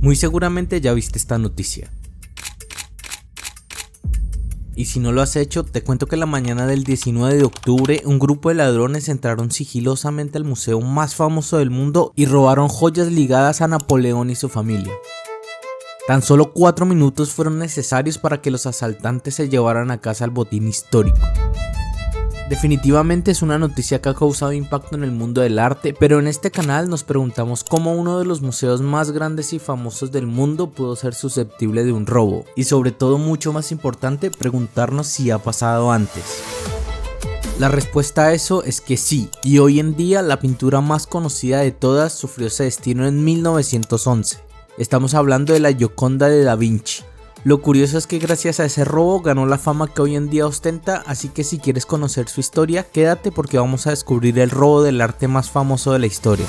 Muy seguramente ya viste esta noticia. Y si no lo has hecho, te cuento que la mañana del 19 de octubre un grupo de ladrones entraron sigilosamente al museo más famoso del mundo y robaron joyas ligadas a Napoleón y su familia. Tan solo 4 minutos fueron necesarios para que los asaltantes se llevaran a casa el botín histórico. Definitivamente es una noticia que ha causado impacto en el mundo del arte, pero en este canal nos preguntamos cómo uno de los museos más grandes y famosos del mundo pudo ser susceptible de un robo, y sobre todo mucho más importante, preguntarnos si ha pasado antes. La respuesta a eso es que sí, y hoy en día la pintura más conocida de todas sufrió ese destino en 1911. Estamos hablando de la Gioconda de Da Vinci. Lo curioso es que gracias a ese robo ganó la fama que hoy en día ostenta, así que si quieres conocer su historia, quédate porque vamos a descubrir el robo del arte más famoso de la historia.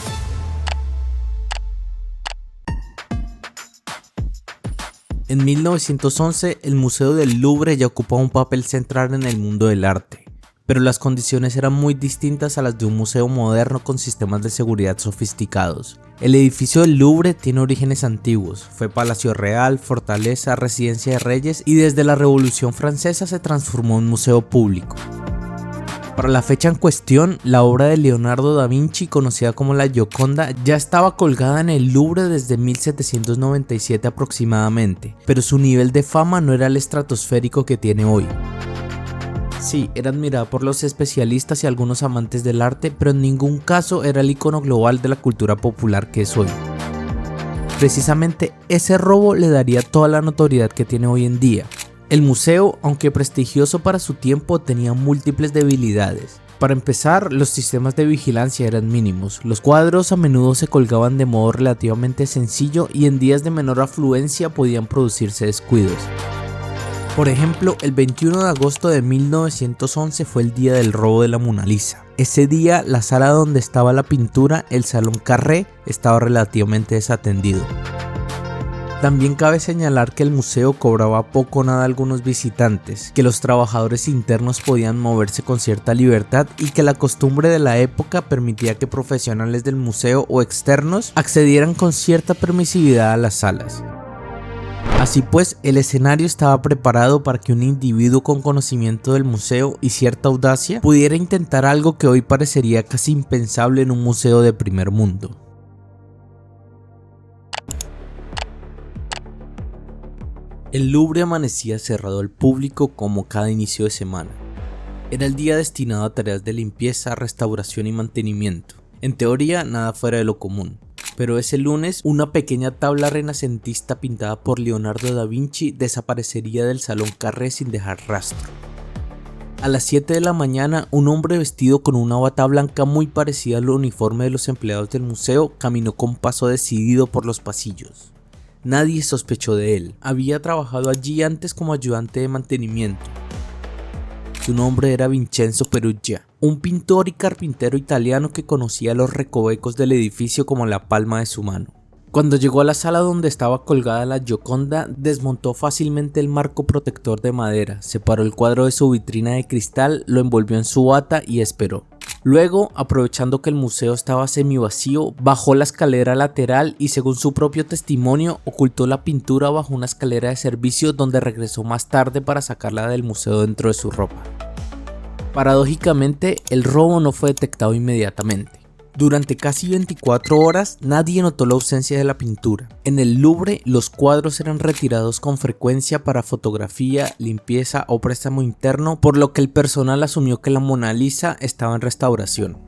En 1911, el Museo del Louvre ya ocupaba un papel central en el mundo del arte, pero las condiciones eran muy distintas a las de un museo moderno con sistemas de seguridad sofisticados. El edificio del Louvre tiene orígenes antiguos, fue palacio real, fortaleza, residencia de reyes y desde la Revolución Francesa se transformó en museo público. Para la fecha en cuestión, la obra de Leonardo da Vinci, conocida como la Gioconda, ya estaba colgada en el Louvre desde 1797 aproximadamente, pero su nivel de fama no era el estratosférico que tiene hoy. Sí, era admirada por los especialistas y algunos amantes del arte, pero en ningún caso era el icono global de la cultura popular que es hoy. Precisamente ese robo le daría toda la notoriedad que tiene hoy en día. El museo, aunque prestigioso para su tiempo, tenía múltiples debilidades. Para empezar, los sistemas de vigilancia eran mínimos, los cuadros a menudo se colgaban de modo relativamente sencillo y en días de menor afluencia podían producirse descuidos. Por ejemplo, el 21 de agosto de 1911 fue el día del robo de la Mona Lisa. Ese día, la sala donde estaba la pintura, el Salón Carré, estaba relativamente desatendido. También cabe señalar que el museo cobraba poco o nada a algunos visitantes, que los trabajadores internos podían moverse con cierta libertad y que la costumbre de la época permitía que profesionales del museo o externos accedieran con cierta permisividad a las salas. Así pues, el escenario estaba preparado para que un individuo con conocimiento del museo y cierta audacia pudiera intentar algo que hoy parecería casi impensable en un museo de primer mundo. El Louvre amanecía cerrado al público como cada inicio de semana. Era el día destinado a tareas de limpieza, restauración y mantenimiento. En teoría, nada fuera de lo común. Pero ese lunes, una pequeña tabla renacentista pintada por Leonardo da Vinci desaparecería del Salón Carré sin dejar rastro. A las 7 de la mañana, un hombre vestido con una bata blanca muy parecida al uniforme de los empleados del museo caminó con paso decidido por los pasillos. Nadie sospechó de él, había trabajado allí antes como ayudante de mantenimiento. Su nombre era Vincenzo Peruggia, un pintor y carpintero italiano que conocía los recovecos del edificio como la palma de su mano. Cuando llegó a la sala donde estaba colgada la Gioconda, desmontó fácilmente el marco protector de madera, separó el cuadro de su vitrina de cristal, lo envolvió en su bata y esperó. Luego, aprovechando que el museo estaba semivacío, bajó la escalera lateral y, según su propio testimonio, ocultó la pintura bajo una escalera de servicio donde regresó más tarde para sacarla del museo dentro de su ropa. Paradójicamente, el robo no fue detectado inmediatamente. Durante casi 24 horas nadie notó la ausencia de la pintura. En el Louvre los cuadros eran retirados con frecuencia para fotografía, limpieza o préstamo interno, por lo que el personal asumió que la Mona Lisa estaba en restauración.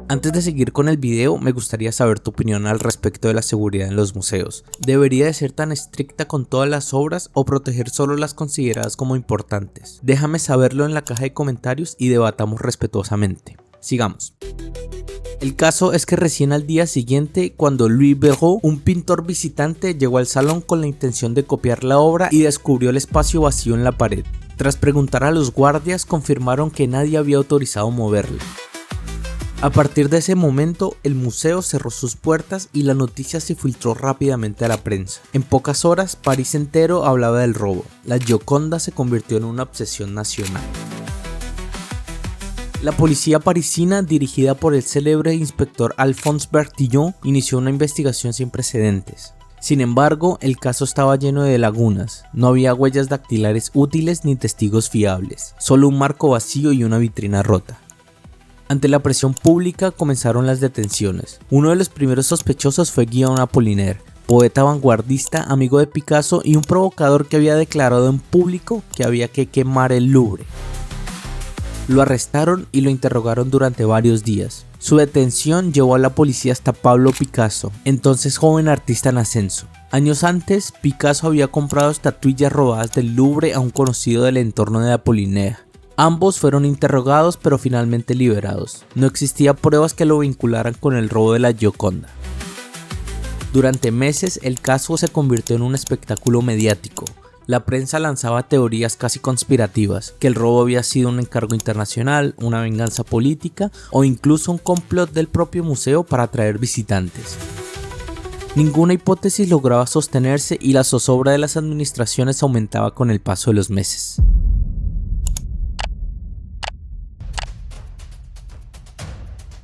Antes de seguir con el video, me gustaría saber tu opinión al respecto de la seguridad en los museos. ¿Debería de ser tan estricta con todas las obras o proteger solo las consideradas como importantes? Déjame saberlo en la caja de comentarios y debatamos respetuosamente. Sigamos. El caso es que recién al día siguiente, cuando Louis Béraud, un pintor visitante, llegó al salón con la intención de copiar la obra y descubrió el espacio vacío en la pared. Tras preguntar a los guardias, confirmaron que nadie había autorizado moverla. A partir de ese momento, el museo cerró sus puertas y la noticia se filtró rápidamente a la prensa. En pocas horas, París entero hablaba del robo. La Gioconda se convirtió en una obsesión nacional. La policía parisina, dirigida por el célebre inspector Alphonse Bertillon, inició una investigación sin precedentes. Sin embargo, el caso estaba lleno de lagunas, no había huellas dactilares útiles ni testigos fiables, solo un marco vacío y una vitrina rota. Ante la presión pública comenzaron las detenciones. Uno de los primeros sospechosos fue Guillaume Apollinaire, poeta vanguardista, amigo de Picasso y un provocador que había declarado en público que había que quemar el Louvre. Lo arrestaron y lo interrogaron durante varios días. Su detención llevó a la policía hasta Pablo Picasso, entonces joven artista en ascenso. Años antes, Picasso había comprado estatuillas robadas del Louvre a un conocido del entorno de Apollinaire. Ambos fueron interrogados pero finalmente liberados. No existía pruebas que lo vincularan con el robo de la Gioconda. Durante meses el caso se convirtió en un espectáculo mediático. La prensa lanzaba teorías casi conspirativas, que el robo había sido un encargo internacional, una venganza política o incluso un complot del propio museo para atraer visitantes. Ninguna hipótesis lograba sostenerse y la zozobra de las administraciones aumentaba con el paso de los meses.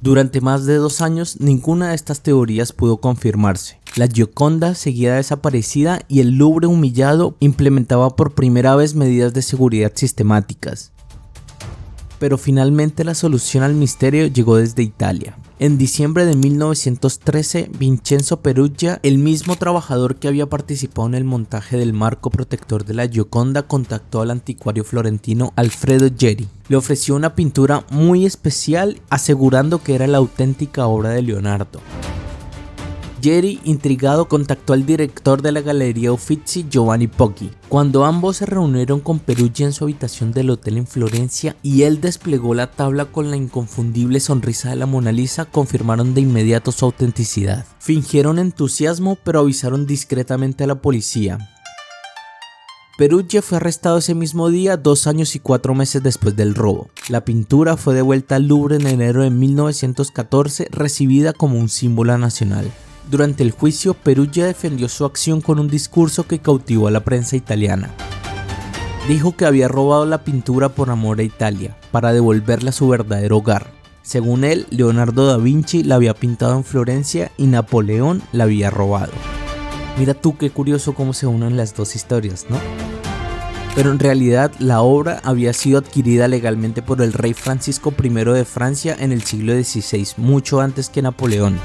Durante más de 2 años, ninguna de estas teorías pudo confirmarse. La Gioconda seguía desaparecida y el Louvre humillado implementaba por primera vez medidas de seguridad sistemáticas. Pero finalmente la solución al misterio llegó desde Italia. En diciembre de 1913, Vincenzo Peruggia, el mismo trabajador que había participado en el montaje del marco protector de la Gioconda, contactó al anticuario florentino Alfredo Geri. Le ofreció una pintura muy especial, asegurando que era la auténtica obra de Leonardo. Geri, intrigado, contactó al director de la Galería Uffizi, Giovanni Poggi. Cuando ambos se reunieron con Peruggia en su habitación del hotel en Florencia y él desplegó la tabla con la inconfundible sonrisa de la Mona Lisa, confirmaron de inmediato su autenticidad. Fingieron entusiasmo pero avisaron discretamente a la policía. Peruggia fue arrestado ese mismo día, 2 años y 4 meses después del robo. La pintura fue devuelta al Louvre en enero de 1914, recibida como un símbolo nacional. Durante el juicio, Peruggia defendió su acción con un discurso que cautivó a la prensa italiana. Dijo que había robado la pintura por amor a Italia, para devolverla a su verdadero hogar. Según él, Leonardo da Vinci la había pintado en Florencia y Napoleón la había robado. Mira tú qué curioso cómo se unen las dos historias, ¿no? Pero en realidad la obra había sido adquirida legalmente por el rey Francisco I de Francia en el siglo XVI, mucho antes que Napoleón.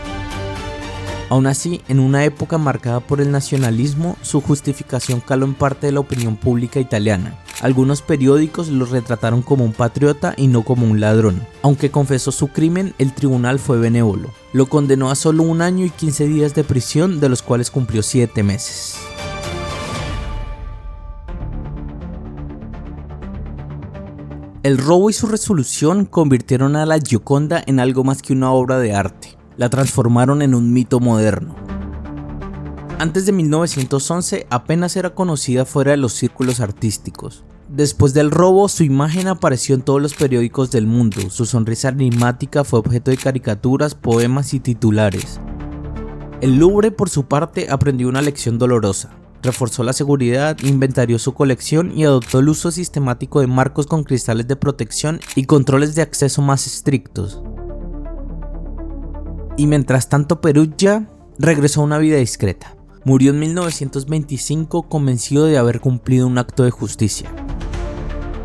Aún así, en una época marcada por el nacionalismo, su justificación caló en parte de la opinión pública italiana. Algunos periódicos lo retrataron como un patriota y no como un ladrón. Aunque confesó su crimen, el tribunal fue benévolo. Lo condenó a solo 1 año y 15 días de prisión, de los cuales cumplió 7 meses. El robo y su resolución convirtieron a la Gioconda en algo más que una obra de arte. La transformaron en un mito moderno. Antes de 1911 apenas era conocida fuera de los círculos artísticos. Después del robo, su imagen apareció en todos los periódicos del mundo. Su sonrisa enigmática fue objeto de caricaturas, poemas y titulares. El Louvre, por su parte, aprendió una lección dolorosa. Reforzó la seguridad, inventarió su colección y adoptó el uso sistemático de marcos con cristales de protección y controles de acceso más estrictos. Y mientras tanto, Peruggia regresó a una vida discreta. Murió en 1925 convencido de haber cumplido un acto de justicia.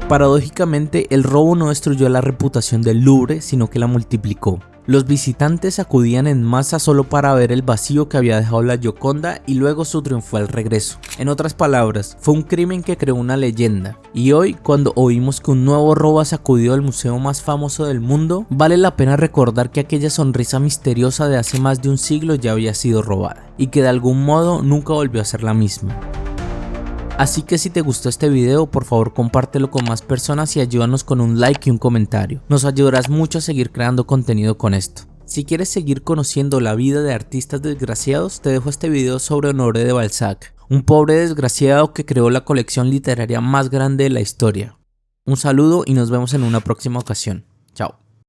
Paradójicamente, el robo no destruyó la reputación del Louvre, sino que la multiplicó. Los visitantes acudían en masa solo para ver el vacío que había dejado la Gioconda y luego su triunfal regreso. En otras palabras, fue un crimen que creó una leyenda. Y hoy, cuando oímos que un nuevo robo ha sacudido al museo más famoso del mundo, vale la pena recordar que aquella sonrisa misteriosa de hace más de un siglo ya había sido robada, y que de algún modo nunca volvió a ser la misma. Así que si te gustó este video, por favor compártelo con más personas y ayúdanos con un like y un comentario. Nos ayudarás mucho a seguir creando contenido con esto. Si quieres seguir conociendo la vida de artistas desgraciados, te dejo este video sobre Honoré de Balzac, un pobre desgraciado que creó la colección literaria más grande de la historia. Un saludo y nos vemos en una próxima ocasión.